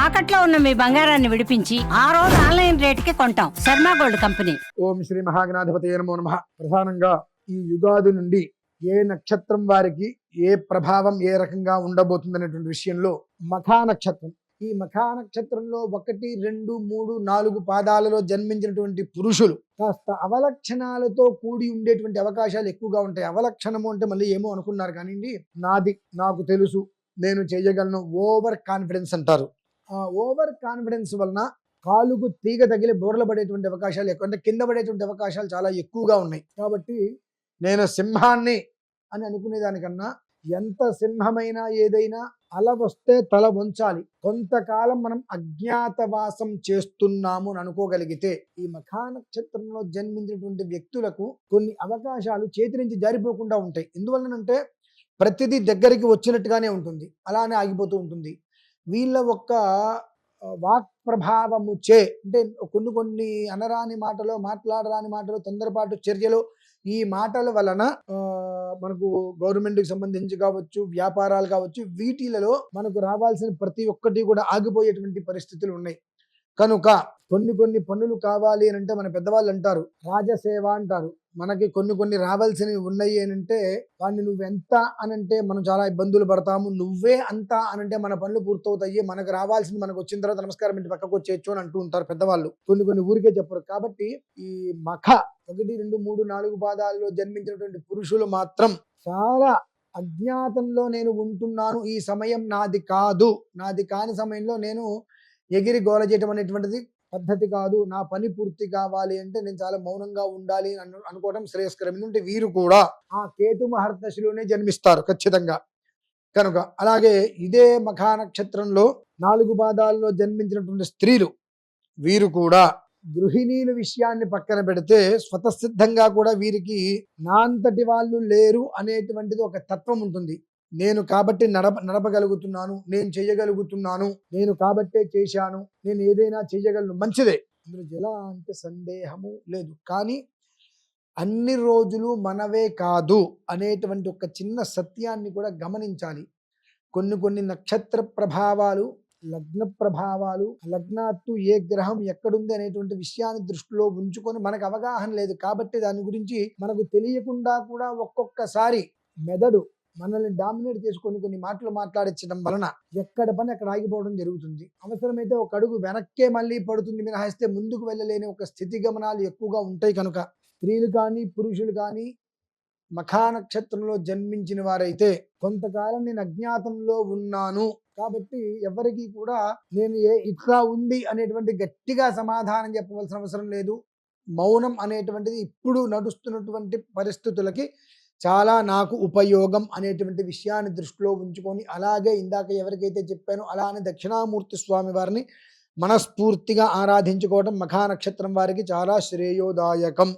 తాకట్లో ఉన్న మీ బంగారాన్ని విడిపించి ఆ రోజు ఆన్లైన్ రేటుకి కొంటాం. Sharma gold company. ఓం శ్రీ మహాగణాధిపతయే నమో నమః. ప్రధానంగా ఈ యుగాది నుండి ఏ నక్షత్రం వారికి ఏ ప్రభావం ఏ రకంగా ఉండబోతుంది అనేటువంటి విషయంలో మఖా నక్షత్రం, ఈ మఖా నక్షత్రంలో 1, 2, 3, 4 పాదాలలో జన్మించినటువంటి పురుషులు కాస్త అవలక్షణాలతో కూడి ఉండేటువంటి అవకాశాలు ఎక్కువగా ఉంటాయి. అవలక్షణము అంటే మళ్ళీ ఏమో అనుకున్నారు కానివ్వండి, నాది నాకు తెలుసు, నేను చేయగలను, ఓవర్ కాన్ఫిడెన్స్ అంటారు. ఆ ఓవర్ కాన్ఫిడెన్స్ వలన కాలుకు తీగ తగిలి బోర్లు పడేటువంటి అవకాశాలు ఎక్కువ, అంటే కింద పడేటువంటి అవకాశాలు చాలా ఎక్కువగా ఉన్నాయి. కాబట్టి నేను సింహాన్ని అని అనుకునేదానికన్నా ఎంత సింహమైనా ఏదైనా అల వస్తే తల వంచాలి. కొంతకాలం మనం అజ్ఞాతవాసం చేస్తున్నాము అని అనుకోగలిగితే ఈ మఖా నక్షత్రంలో జన్మించినటువంటి వ్యక్తులకు కొన్ని అవకాశాలు చేతి నుంచి జారిపోకుండా ఉంటాయి. ఎందువలనంటే ప్రతిదీ దగ్గరికి వచ్చినట్టుగానే ఉంటుంది, అలానే ఆగిపోతూ ఉంటుంది. వీళ్ళ ఒక్క వాక్ ప్రభావము చే, అంటే కొన్ని అనరాని మాటలు, మాట్లాడరాని మాటలు, తొందరపాటు చర్యలు, ఈ మాటల వలన మనకు గవర్నమెంట్కి సంబంధించి కావచ్చు, వ్యాపారాలు కావచ్చు, వీటిలలో మనకు రావాల్సిన ప్రతి ఒక్కటి కూడా ఆగిపోయేటువంటి పరిస్థితులు ఉన్నాయి. కనుక కొన్ని పనులు కావాలి అని అంటే మన పెద్దవాళ్ళు అంటారు రాజసేవ అంటారు. మనకి కొన్ని రావాల్సినవి ఉన్నాయి అని అంటే వాడిని నువ్వెంత అనంటే మనం చాలా ఇబ్బందులు పడతాము, నువ్వే అంత అనంటే మన పనులు పూర్తవుతాయి, మనకు రావాల్సింది మనకు వచ్చిన తర్వాత నమస్కారం ఇంటి పక్కకు వచ్చేయచ్చు అని అంటూ ఉంటారు పెద్దవాళ్ళు. కొన్ని ఊరికే చెప్పరు. కాబట్టి ఈ మఖ 1, 2, 3, 4 పాదాల్లో జన్మించినటువంటి పురుషులు మాత్రం చాలా అజ్ఞాతంలో నేను ఉంటున్నాను, ఈ సమయం నాది కాదు, నాది కాని సమయంలో నేను ఎగిరి గోల చేయటం అనేటువంటిది పద్ధతి కాదు, నా పని పూర్తి కావాలి అంటే నేను చాలా మౌనంగా ఉండాలి అనుకోవడం శ్రేయస్కరం. ఎందుకంటే వీరు కూడా ఆ కేతు మహర్దశలోనే జన్మిస్తారు ఖచ్చితంగా. కనుక అలాగే ఇదే మఖా నక్షత్రంలో 4 పాదాల్లో జన్మించినటువంటి స్త్రీలు, వీరు కూడా గృహిణీల విషయాన్ని పక్కన పెడితే స్వతసిద్ధంగా కూడా వీరికి నా అంతటి వాళ్ళు లేరు అనేటువంటిది ఒక తత్వం ఉంటుంది. నేను కాబట్టి నడపగలుగుతున్నాను, నేను చేయగలుగుతున్నాను, నేను కాబట్టే చేశాను, నేను ఏదైనా చేయగలను, మంచిదే, అందులో ఎలాంటి సందేహము లేదు. కానీ అన్ని రోజులు మనవే కాదు అనేటువంటి ఒక చిన్న సత్యాన్ని కూడా గమనించాలి. కొన్ని నక్షత్ర ప్రభావాలు, లగ్న ప్రభావాలు, లగ్నాత్తు ఏ గ్రహం ఎక్కడుంది అనేటువంటి విషయాన్ని దృష్టిలో ఉంచుకొని మనకు అవగాహన లేదు కాబట్టి దాని గురించి మనకు తెలియకుండా కూడా ఒక్కొక్కసారి మెదడు మనల్ని డామినేట్ చేసుకొని కొన్ని మాటలు మాట్లాడించడం వలన ఎక్కడ పని అక్కడ ఆగిపోవడం జరుగుతుంది. అవసరమైతే ఒక అడుగు వెనక్కే మళ్ళీ పడుతుంది మినహాయిస్తే ముందుకు వెళ్ళలేని ఒక స్థితి గమనాలు ఎక్కువగా ఉంటాయి. కనుక స్త్రీలు కానీ పురుషులు కానీ మఖా నక్షత్రంలో జన్మించిన వారైతే కొంతకాలం నేను అజ్ఞాతంలో ఉన్నాను కాబట్టి ఎవరికి కూడా నేను ఇట్లా ఉంది అనేటువంటి గట్టిగా సమాధానం చెప్పవలసిన అవసరం లేదు. మౌనం అనేటువంటిది ఇప్పుడు నడుస్తున్నటువంటి పరిస్థితులకి చాలా నాకు ఉపయోగం అనేటువంటి విషయాన్ని దృష్టిలో ఉంచుకొని, అలాగే ఇందాక ఎవరికైతే చెప్పానో అలానే దక్షిణామూర్తి స్వామి వారిని మనస్ఫూర్తిగా ఆరాధించుకోవడం మఖా నక్షత్రం వారికి చాలా శ్రేయోదాయకం.